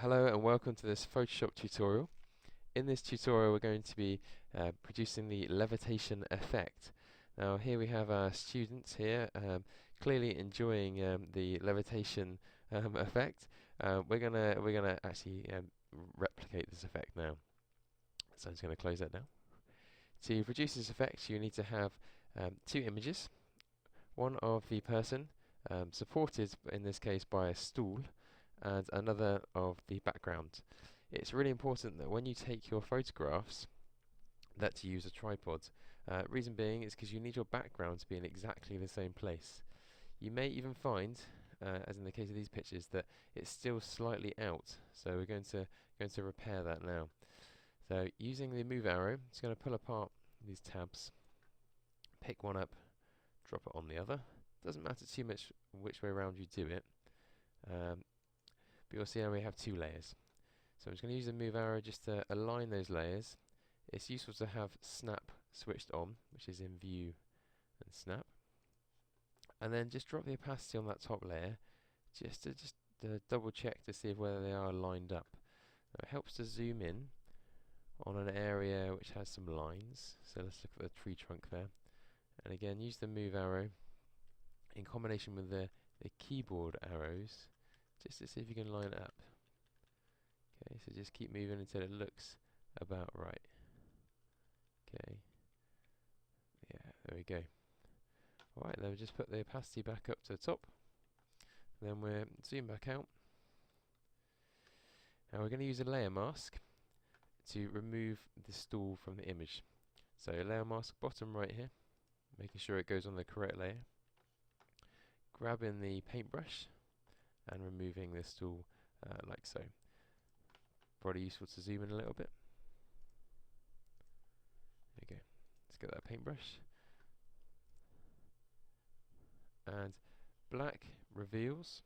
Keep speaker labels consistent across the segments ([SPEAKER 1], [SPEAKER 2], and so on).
[SPEAKER 1] Hello and welcome to this Photoshop tutorial. In this tutorial we're going to be producing the levitation effect. Now here we have our students here clearly enjoying the levitation effect. We're gonna actually replicate this effect now. So I'm just going to close that down. To produce this effect you need to have two images. One of the person supported in this case by a stool, and another of the background. It's really important that when you take your photographs that you use a tripod. Reason being is because you need your background to be in exactly the same place. You may even find, as in the case of these pictures, that it's still slightly out. So we're going to repair that now. So using the move arrow, it's going to pull apart these tabs, pick one up, drop it on the other. Doesn't matter too much which way around you do it. But you'll see how we have two layers. So I'm just going to use the move arrow just to align those layers. It's useful to have snap switched on, which is in view and snap. And then just drop the opacity on that top layer just to double check to see whether they are lined up. Now it helps to zoom in on an area which has some lines. So let's look at the tree trunk there. And again, use the move arrow in combination with the keyboard arrows just to see if you can line it up. Okay, so just keep moving until it looks about right. Okay, yeah, there we go. Alright, then we just put the opacity back up to the top. Then we'll zoom back out. Now we're going to use a layer mask to remove the stool from the image. So layer mask bottom right here, making sure it goes on the correct layer. Grabbing the paintbrush and removing the stool like so. Probably useful to zoom in a little bit. There we go. Let's get that paintbrush. And black reveals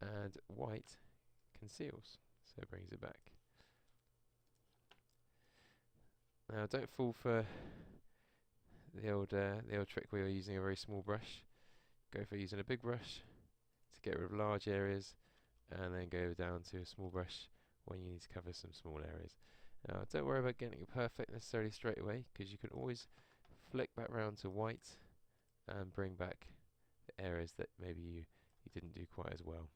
[SPEAKER 1] and white conceals. So it brings it back. Now don't fall for the old trick where you're using a very small brush. Go for using a big brush to get rid of large areas, and then go down to a small brush when you need to cover some small areas. Now don't worry about getting it perfect necessarily straight away, because you can always flick back round to white and bring back the areas that maybe you didn't do quite as well.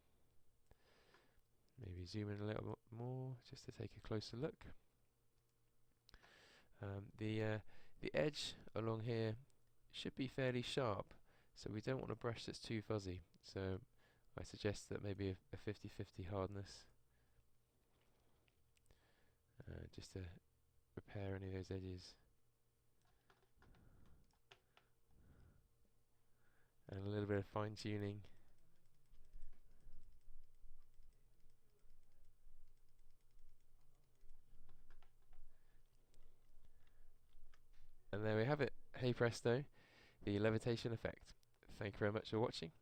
[SPEAKER 1] Maybe zoom in a little bit more just to take a closer look. The edge along here should be fairly sharp, so we don't want a brush that's too fuzzy. So I suggest that maybe a 50-50 hardness, just to repair any of those edges. And a little bit of fine tuning. And there we have it. Hey presto, the levitation effect. Thank you very much for watching.